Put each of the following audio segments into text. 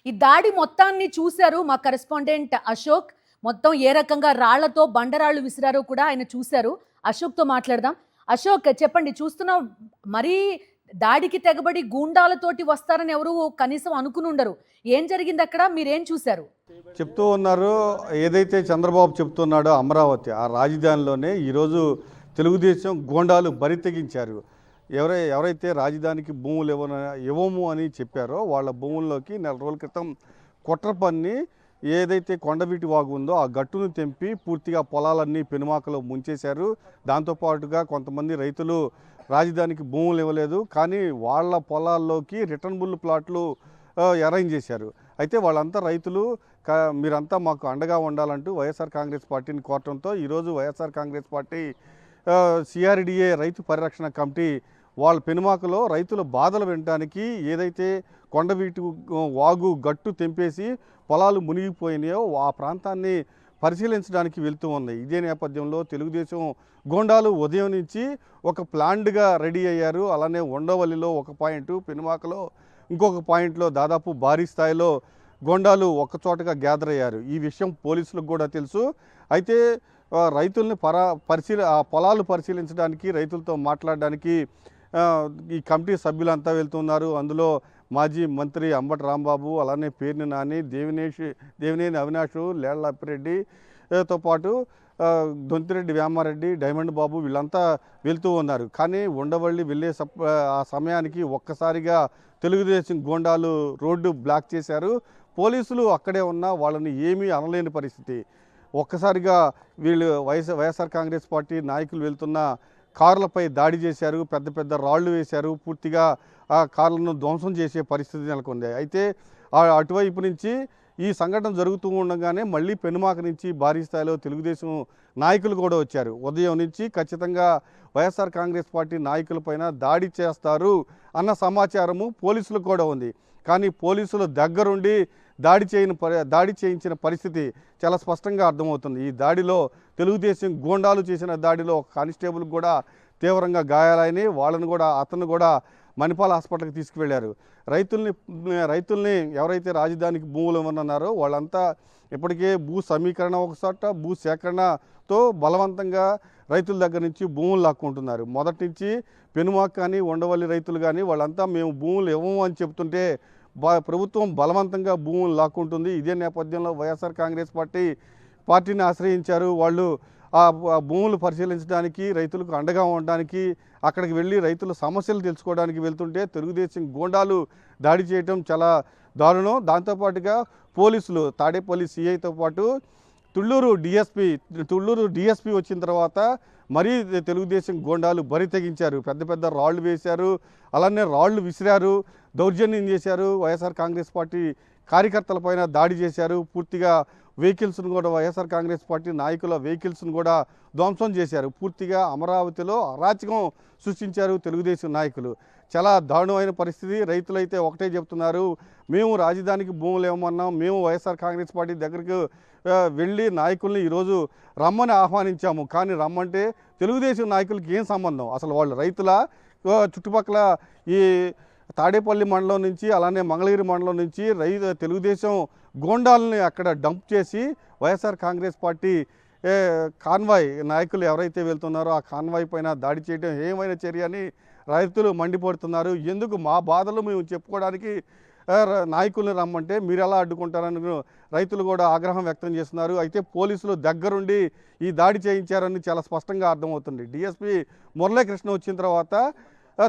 ఈ దాడి మొత్తాన్ని చూశారు మా కరెస్పాండెంట్ అశోక్. మొత్తం ఏ రకంగా రాళ్లతో బండరాళ్ళు విసిరారో కూడా ఆయన చూశారు. అశోక్తో మాట్లాడదాం. అశోక్ చెప్పండి, చూస్తున్నాం మరీ దాడికి తెగబడి గూండాలతోటి వస్తారని ఎవరు కనీసం అనుకుని ఉండరు. ఏం జరిగింది అక్కడ, మీరేం చూశారు? చెప్తూ ఉన్నారు, ఏదైతే చంద్రబాబు చెప్తున్నాడో అమరావతి ఆ రాజధానిలోనే ఈరోజు తెలుగుదేశం గూండాలు బరి తెగించారు. ఎవరైతే రాజధానికి భూములు ఇవ్వము అని చెప్పారో వాళ్ళ భూముల్లోకి నెల రోజుల క్రితం కుట్ర పన్ని ఏదైతే కొండవీటి వాగు ఉందో ఆ గట్టును తెంపి పూర్తిగా పొలాలన్నీ పెనుమాకలో ముంచేశారు. దాంతోపాటుగా కొంతమంది రైతులు రాజధానికి భూములు ఇవ్వలేదు, కానీ వాళ్ళ పొలాల్లోకి రిటర్నబుల్ ప్లాట్లు అరేంజ్ చేశారు. అయితే వాళ్ళంతా రైతులు మీరంతా మాకు అండగా ఉండాలంటూ వైఎస్ఆర్ కాంగ్రెస్ పార్టీని కోరటంతో ఈరోజు వైఎస్ఆర్ కాంగ్రెస్ పార్టీ సిఆర్డిఏ రైతు పరిరక్షణ కమిటీ వాళ్ళ పెనుమాకలో రైతుల బాధలు వినడానికి ఏదైతే కొండవీటి వాగు గట్టు తెంపేసి పొలాలు మునిగిపోయినాయో ఆ ప్రాంతాన్ని పరిశీలించడానికి వెళ్తూ ఉంది. ఇదే నేపథ్యంలో తెలుగుదేశం గోండాలు ఉదయం నుంచి ఒక ప్లాన్డ్గా రెడీ అయ్యారు. అలానే ఉండవల్లిలో ఒక పాయింట్, పెనుమాకలో ఇంకొక పాయింట్లో దాదాపు భారీ స్థాయిలో గోండాలు ఒక్కచోటగా గ్యాదర్ అయ్యారు. ఈ విషయం పోలీసులకు కూడా తెలుసు. అయితే రైతుల్ని ఆ పొలాలు పరిశీలించడానికి, రైతులతో మాట్లాడడానికి ఈ కమిటీ సభ్యులంతా వెళ్తున్నారు. అందులో మాజీ మంత్రి అంబటి రాంబాబు, అలానే పేర్ని నాని, దేవినేని అవినాష్, లేళ్ల అప్పిరెడ్డితో పాటు దొంతిరెడ్డి వ్యామారెడ్డి, డైమండ్ బాబు వీళ్ళంతా వెళ్తూ ఉన్నారు. కానీ ఉండవల్లి వెళ్ళే ఆ సమయానికి ఒక్కసారిగా తెలుగుదేశం గోండాలు రోడ్డు బ్లాక్ చేశారు. పోలీసులు అక్కడే ఉన్నా వాళ్ళని ఏమీ అనలేని పరిస్థితి. ఒక్కసారిగా వీళ్ళు వైఎస్ఆర్ కాంగ్రెస్ పార్టీ నాయకులు వెళ్తున్న కార్లపై దాడి చేశారు, పెద్ద పెద్ద రాళ్లు వేశారు, పూర్తిగా ఆ కార్లను ధ్వంసం చేసే పరిస్థితి నెలకొంది. అయితే అటువైపు నుంచి ఈ సంఘటన జరుగుతూ ఉండగానే మళ్ళీ పెనుమాక నుంచి భారీ స్థాయిలో తెలుగుదేశం నాయకులు కూడా వచ్చారు. ఉదయం నుంచి ఖచ్చితంగా వైఎస్ఆర్ కాంగ్రెస్ పార్టీ నాయకులపైన దాడి చేస్తారు అన్న సమాచారము పోలీసులకు కూడా ఉంది. కానీ పోలీసుల దగ్గరుండి దాడి చేయించిన పరిస్థితి చాలా స్పష్టంగా అర్థమవుతుంది. ఈ దాడిలో తెలుగుదేశం గూండాలు చేసిన దాడిలో ఒక కానిస్టేబుల్ కూడా తీవ్రంగా గాయాలైనవి. అతను కూడా మణిపాల్ హాస్పిటల్కి తీసుకువెళ్లారు. రైతుల్ని ఎవరైతే రాజధానికి భూములు ఇవ్వనున్నారో వాళ్ళంతా ఇప్పటికే భూ సమీకరణ ఒకసాట, భూ సేకరణతో బలవంతంగా రైతుల దగ్గర నుంచి భూములు లాక్కుంటున్నారు. మొదటి నుంచి పెనుమాక కానీ ఉండవల్లి రైతులు కానీ వాళ్ళంతా మేము భూములు ఇవ్వము అని చెప్తుంటే ప్రభుత్వం బలవంతంగా భూములు లాక్కుంటుంది. ఇదే నేపథ్యంలో వైఎస్ఆర్ కాంగ్రెస్ పార్టీని ఆశ్రయించారు. వాళ్ళు ఆ భూములు పరిశీలించడానికి, రైతులకు అండగా ఉండడానికి అక్కడికి వెళ్ళి రైతుల సమస్యలు తెలుసుకోవడానికి వెళ్తుంటే తెలుగుదేశం గూండాలు దాడి చేయటం చాలా దారుణం. దాంతోపాటుగా పోలీసులు తాడేపల్లి సిఐతో పాటు తుళ్ళూరు డిఎస్పీ వచ్చిన తర్వాత మరీ తెలుగుదేశం గూండాలు బరి తెగించారు. పెద్ద పెద్ద రాళ్లు వేశారు, అలానే రాళ్లు విసిరారు, దౌర్జన్యం చేశారు. వైఎస్ఆర్ కాంగ్రెస్ పార్టీ కార్యకర్తలపైన దాడి చేశారు. పూర్తిగా వెహికల్స్ను కూడా వైఎస్ఆర్ కాంగ్రెస్ పార్టీ నాయకుల వెహికల్స్ను కూడా ధ్వంసం చేశారు. పూర్తిగా అమరావతిలో అరాచకం సృష్టించారు తెలుగుదేశం నాయకులు. చాలా దారుణమైన పరిస్థితి. రైతులైతే ఒకటే చెప్తున్నారు, మేము రాజధానికి భూములు ఇవ్వమన్నాం, మేము వైఎస్ఆర్ కాంగ్రెస్ పార్టీ దగ్గరకు వెళ్ళి నాయకుల్ని ఈరోజు రమ్మని ఆహ్వానించాము, కానీ రమ్మంటే తెలుగుదేశం నాయకులకి ఏం సంబంధం? అసలు వాళ్ళు రైతుల చుట్టుపక్కల ఈ తాడేపల్లి మండలం నుంచి అలానే మంగళగిరి మండలం నుంచి తెలుగుదేశం గోండాలని అక్కడ డంప్ చేసి వైఎస్ఆర్ కాంగ్రెస్ పార్టీ కాన్వాయ్ నాయకులు ఎవరైతే వెళ్తున్నారో ఆ కాన్వాయ్ పైన దాడి చేయడం ఏమైనా చర్య అని రైతులు మండిపడుతున్నారు. ఎందుకు మా బాధలు మేము చెప్పుకోవడానికి నాయకుల్ని రమ్మంటే మీరు ఎలా అడ్డుకుంటారని రైతులు కూడా ఆగ్రహం వ్యక్తం చేస్తున్నారు. అయితే పోలీసులు దగ్గరుండి ఈ దాడి చేయించారని చాలా స్పష్టంగా అర్థమవుతుంది. డిఎస్పీ మురళీకృష్ణ వచ్చిన తర్వాత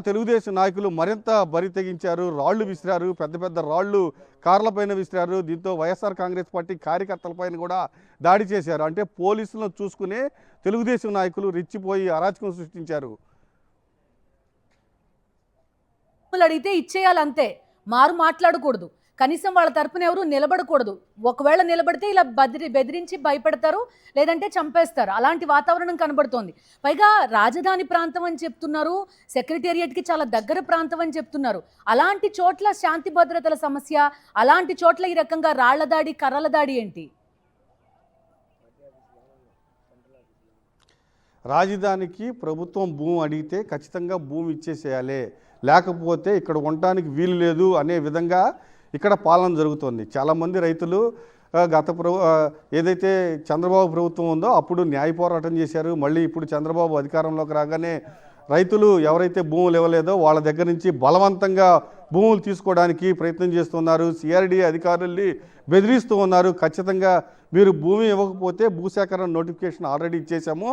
తెలుగుదేశం నాయకులు మరింత బరి తెగించారు, రాళ్లు విసిరారు, పెద్ద పెద్ద రాళ్లు కార్లపైన విసిరారు. దీంతో వైఎస్ఆర్ కాంగ్రెస్ పార్టీ కార్యకర్తలపైన కూడా దాడి చేశారు. అంటే పోలీసులను చూసుకునే తెలుగుదేశం నాయకులు రెచ్చిపోయి అరాచకం సృష్టించారు. అడిగితే ఇచ్చేయాలంతే, మారు మాట్లాడకూడదు, కనీసం వాళ్ళ తరపున ఎవరు నిలబడకూడదు. ఒకవేళ నిలబడితే ఇలా బెదిరించి భయపెడతారు, లేదంటే చంపేస్తారు. అలాంటి వాతావరణం కనబడుతోంది. పైగా రాజధాని ప్రాంతం అని చెప్తున్నారు, సెక్రటేరియట్కి చాలా దగ్గర ప్రాంతం అని చెప్తున్నారు. అలాంటి చోట్ల శాంతి భద్రతల సమస్య, అలాంటి చోట్ల ఈ రకంగా రాళ్ల దాడి, కర్రల దాడి ఏంటి? రాజధానికి ప్రభుత్వం భూమి అడిగితే ఖచ్చితంగా భూమి ఇచ్చేసేయాలి, లేకపోతే ఇక్కడ ఉండటానికి వీలు లేదు అనే విధంగా ఇక్కడ పాలన జరుగుతోంది. చాలామంది రైతులు ఏదైతే చంద్రబాబు ప్రభుత్వం ఉందో అప్పుడు న్యాయ పోరాటం చేశారు. మళ్ళీ ఇప్పుడు చంద్రబాబు అధికారంలోకి రాగానే రైతులు ఎవరైతే భూములు ఇవ్వలేదో వాళ్ళ దగ్గర నుంచి బలవంతంగా భూములు తీసుకోవడానికి ప్రయత్నం చేస్తున్నారు. సిఆర్డీఏ అధికారుల్ని బెదిరిస్తూ ఉన్నారు. ఖచ్చితంగా మీరు భూమి ఇవ్వకపోతే భూసేకరణ నోటిఫికేషన్ ఆల్రెడీ ఇచ్చేసాము,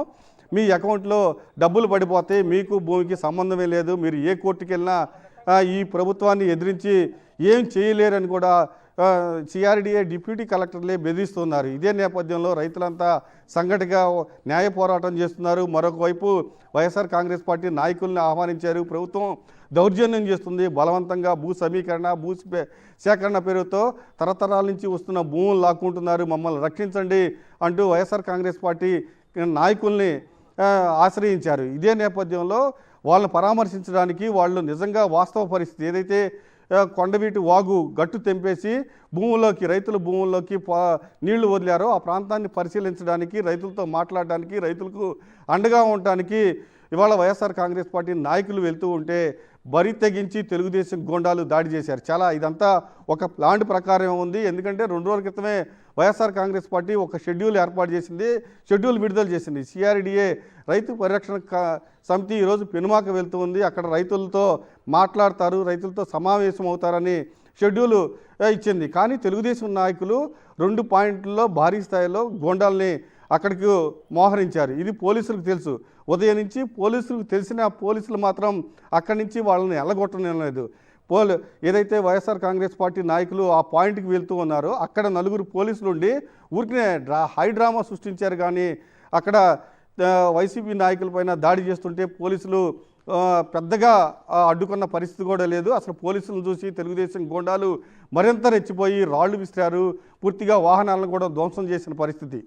మీ అకౌంట్లో డబ్బులు పడిపోతే మీకు భూమికి సంబంధమే లేదు, మీరు ఏ కోర్టుకి వెళ్ళినా ఈ ప్రభుత్వాన్ని ఎదిరించి ఏం చేయలేరని కూడా సిఆర్డీఏ డిప్యూటీ కలెక్టర్లే బెదిరిస్తున్నారు. ఇదే నేపథ్యంలో రైతులంతా సంఘటిగా న్యాయ పోరాటం చేస్తున్నారు. మరొక వైపు వైఎస్ఆర్ కాంగ్రెస్ పార్టీ నాయకుల్ని ఆహ్వానించారు. ప్రభుత్వం దౌర్జన్యం చేస్తుంది, బలవంతంగా భూ సమీకరణ భూ సేకరణ పేరుతో తరతరాల నుంచి వస్తున్న భూములు లాక్కుంటున్నారు, మమ్మల్ని రక్షించండి అంటూ వైఎస్ఆర్ కాంగ్రెస్ పార్టీ నాయకుల్ని ఆశ్రయించారు. ఇదే నేపథ్యంలో వాళ్ళని పరామర్శించడానికి వాళ్ళు నిజంగా వాస్తవ పరిస్థితి ఏదైతే కొండవీటి వాగు గట్టు తెంపేసి రైతుల భూముల్లోకి నీళ్లు వదిలారో ఆ ప్రాంతాన్ని పరిశీలించడానికి, రైతులతో మాట్లాడడానికి, రైతులకు అండగా ఉండటానికి ఇవాళ వైఎస్ఆర్ కాంగ్రెస్ పార్టీ నాయకులు వెళ్తూ ఉంటే బరి తెగించి తెలుగుదేశం గోండాలు దాడి చేశారు. ఇదంతా ఒక ప్లాన్ ప్రకారం ఉంది. ఎందుకంటే 2 రోజుల క్రితమే వైఎస్ఆర్ కాంగ్రెస్ పార్టీ ఒక షెడ్యూల్ ఏర్పాటు చేసింది, షెడ్యూల్ విడుదల చేసింది. సిఆర్డీఏ రైతు పరిరక్షణ సమితి ఈరోజు పెనుమాక వెళ్తూ ఉంది. అక్కడ రైతులతో మాట్లాడతారు, రైతులతో సమావేశం అవుతారని షెడ్యూల్ ఇచ్చింది. కానీ తెలుగుదేశం నాయకులు 2 పాయింట్లలో భారీ స్థాయిలో గోండాల్ని అక్కడికి మోహరించారు. ఇది పోలీసులకు తెలుసు. ఉదయం నుంచి పోలీసులకు తెలిసిన పోలీసులు మాత్రం అక్కడి నుంచి వాళ్ళని ఎల్లగొట్టలేదు. ఏదైతే వైఎస్ఆర్ కాంగ్రెస్ పార్టీ నాయకులు ఆ పాయింట్కి వెళ్తూ ఉన్నారో అక్కడ 4 పోలీసులు ఉండి ఊరికనే హై డ్రామా సృష్టించారు. కానీ అక్కడ వైసీపీ నాయకులపైన దాడి చేస్తుంటే పోలీసులు పెద్దగా అడ్డుకున్న పరిస్థితి కూడా లేదు. అసలు పోలీసులను చూసి తెలుగుదేశం గోండాలు మరింత రెచ్చిపోయి రాళ్లు విసిరారు, పూర్తిగా వాహనాలను కూడా ధ్వంసం చేసిన పరిస్థితి.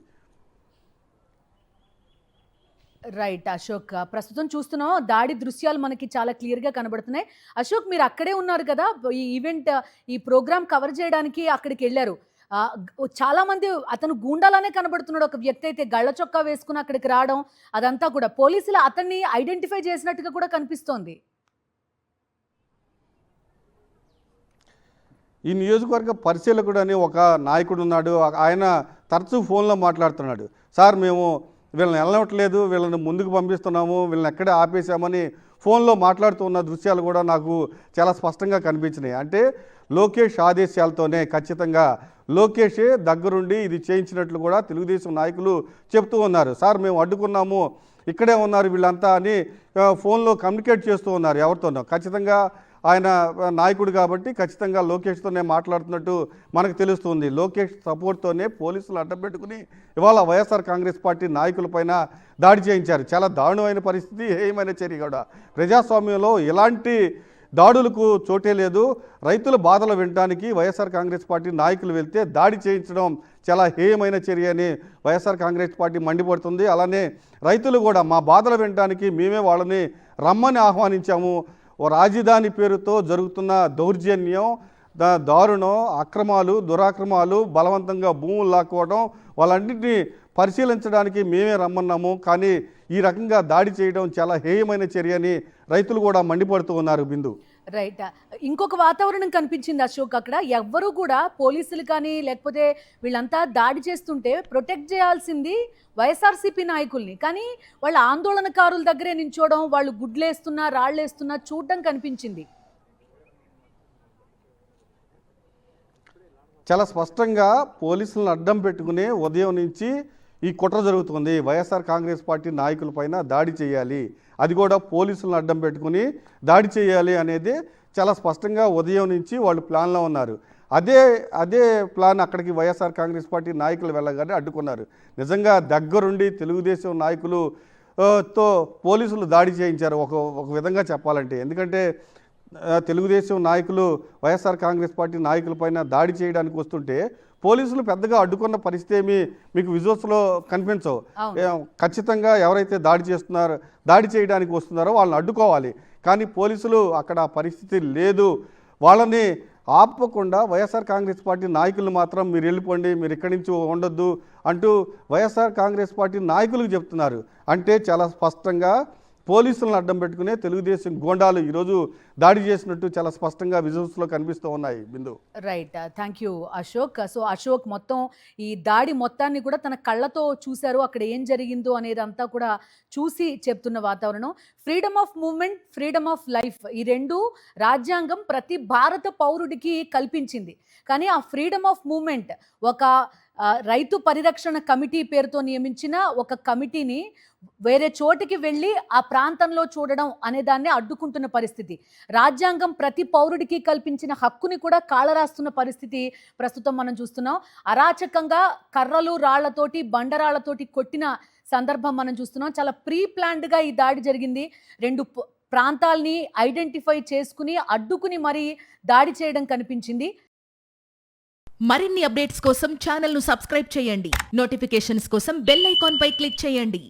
రైట్ అశోక్, ప్రస్తుతం చూస్తున్నాం దాడి దృశ్యాలు మనకి చాలా క్లియర్గా కనబడుతున్నాయి. అశోక్, మీరు అక్కడే ఉన్నారు కదా, ఈ ఈవెంట్ ఈ ప్రోగ్రామ్ కవర్ చేయడానికి అక్కడికి వెళ్ళారు. చాలా మంది అతను గూండాలానే కనబడుతున్నాడు. ఒక వ్యక్తి అయితే గళ్ళ చొక్కా వేసుకుని అక్కడికి రావడం అదంతా కూడా పోలీసులు అతన్ని ఐడెంటిఫై చేసినట్టుగా కూడా కనిపిస్తోంది. ఈ నియోజకవర్గ పరిశీలకుడు అని ఒక నాయకుడు ఉన్నాడు. ఆయన తరచూ ఫోన్లో మాట్లాడుతున్నాడు. సార్, మేము వీళ్ళని వెళ్ళవట్లేదు, వీళ్ళని ముందుకు పంపిస్తున్నాము, వీళ్ళని ఎక్కడే ఆపేశామని ఫోన్లో మాట్లాడుతున్న దృశ్యాలు కూడా నాకు చాలా స్పష్టంగా కనిపించినాయి. అంటే లోకేష్ ఆదేశాలతోనే ఖచ్చితంగా లోకేషే దగ్గరుండి ఇది చేయించినట్లు కూడా తెలుగుదేశం నాయకులు చెప్తూ ఉన్నారు. సార్, మేము అడ్డుకున్నాము, ఇక్కడే ఉన్నారు వీళ్ళంతా అని ఫోన్లో కమ్యూనికేట్ చేస్తూ ఉన్నారు ఎవరితోనో. ఖచ్చితంగా ఆయన నాయకుడు కాబట్టి ఖచ్చితంగా లోకేష్తోనే మాట్లాడుతున్నట్టు మనకు తెలుస్తుంది. లోకేష్ సపోర్ట్తోనే పోలీసులు అడ్డపెట్టుకుని ఇవాళ వైఎస్ఆర్ కాంగ్రెస్ పార్టీ నాయకులపైన దాడి చేయించారు. చాలా దారుణమైన పరిస్థితి, హేయమైన చర్య కూడా. ప్రజాస్వామ్యంలో ఎలాంటి దాడులకు చోటే లేదు. రైతుల బాధలు వినడానికి వైఎస్ఆర్ కాంగ్రెస్ పార్టీ నాయకులు వెళ్తే దాడి చేయించడం చాలా హేయమైన చర్య అని వైఎస్ఆర్ కాంగ్రెస్ పార్టీ మండిపడుతుంది. అలానే రైతులు కూడా మా బాధలు వినడానికి మేమే వాళ్ళని రమ్మని ఆహ్వానించాము. రాజధాని పేరుతో జరుగుతున్న దౌర్జన్యం, దారుణం, అక్రమాలు, దురాక్రమాలు, బలవంతంగా భూములు లాక్కోవడం వాళ్ళన్నింటినీ పరిశీలించడానికి మేమే రమ్మన్నాము. కానీ ఈ రకంగా దాడి చేయడం చాలా హేయమైన చర్య అని రైతులు కూడా మండిపడుతూ ఉన్నారు. బిందు, రైట్, ఇంకొక వాతావరణం కనిపించింది అశోక్. అక్కడ ఎవ్వరూ కూడా పోలీసులు కానీ లేకపోతే వీళ్ళంతా దాడి చేస్తుంటే ప్రొటెక్ట్ చేయాల్సింది వైఎస్ఆర్సీపీ నాయకుల్ని, కానీ వాళ్ళ ఆందోళనకారుల దగ్గరే నించోవడం, వాళ్ళు గుడ్లేస్తున్నా రాళ్ళేస్తున్నా చూడడం కనిపించింది. చాలా స్పష్టంగా పోలీసులను అడ్డం పెట్టుకుని ఉదయం నుంచి ఈ కుట్ర జరుగుతుంది. వైఎస్ఆర్ కాంగ్రెస్ పార్టీ నాయకులపైన దాడి చేయాలి, అది కూడా పోలీసులను అడ్డం పెట్టుకుని దాడి చేయాలి అనేది చాలా స్పష్టంగా ఉదయం నుంచి వాళ్ళు ప్లాన్లో ఉన్నారు. అదే ప్లాన్ అక్కడికి వైఎస్ఆర్ కాంగ్రెస్ పార్టీ నాయకులు వెళ్ళగానే అడ్డుకున్నారు. నిజంగా దగ్గరుండి తెలుగుదేశం నాయకులు తో పోలీసులు దాడి చేయించారు ఒక విధంగా చెప్పాలంటే. ఎందుకంటే తెలుగుదేశం నాయకులు వైఎస్ఆర్ కాంగ్రెస్ పార్టీ నాయకులపైన దాడి చేయడానికి వస్తుంటే పోలీసులు పెద్దగా అడ్డుకున్న పరిస్థితి ఏమి మీకు విజువల్స్లో కనిపించవు. ఖచ్చితంగా ఎవరైతే దాడి చేయడానికి వస్తున్నారో వాళ్ళని అడ్డుకోవాలి. కానీ పోలీసులు అక్కడ పరిస్థితి లేదు. వాళ్ళని ఆపకుండా వైఎస్ఆర్ కాంగ్రెస్ పార్టీ నాయకులు మాత్రం మీరు వెళ్ళిపోండి, మీరు ఇక్కడి నుంచి ఉండొద్దు అంటూ వైఎస్ఆర్ కాంగ్రెస్ పార్టీ నాయకులకు చెప్తున్నారు. అంటే చాలా స్పష్టంగా పోలీసులను అడ్డం పెట్టుకునే తెలుగుదేశం గోండాలు ఈరోజు దాడి చేసినట్టు చాలా స్పష్టంగా విజువల్స్లో కనిపిస్తూ ఉన్నాయి. Bindu. Right, thank you Ashok. So Ashok మొత్తం ఈ దాడి మొత్తాన్ని కూడా తన కళ్ళతో చూశారు, అక్కడ ఏం జరిగిందో అనేది అంతా కూడా చూసి చెప్తున్న వాతావరణం. Freedom of movement, freedom of life, ఈ రెండు రాజ్యాంగం ప్రతి భారత పౌరుడికి కల్పించింది. కానీ ఆ ఫ్రీడమ్ ఆఫ్ మూవ్మెంట్ ఒక రైతు పరిరక్షణ కమిటీ పేరుతో నియమించిన ఒక కమిటీని వేరే చోటికి వెళ్ళి ఆ ప్రాంతంలో చూడడం అనే దాన్ని అడ్డుకుంటున్న పరిస్థితి. రాజ్యాంగం ప్రతి పౌరుడికి కల్పించిన హక్కుని కూడా కాళరాస్తున్న పరిస్థితి ప్రస్తుతం మనం చూస్తున్నాం. అరాచకంగా కర్రలు రాళ్లతోటి బండరాళ్లతోటి కొట్టిన సందర్భం మనం చూస్తున్నాం. చాలా ప్రీ ప్లాన్డ్గా ఈ దాడి జరిగింది. రెండు ప్రాంతాల్ని ఐడెంటిఫై చేసుకుని అడ్డుకుని మరీ దాడి చేయడం కనిపించింది. మరిన్ని అప్డేట్స్ కోసం ఛానల్ను సబ్స్క్రైబ్ చేయండి. నోటిఫికేషన్స్ కోసం బెల్ ఐకాన్ పై క్లిక్ చేయండి.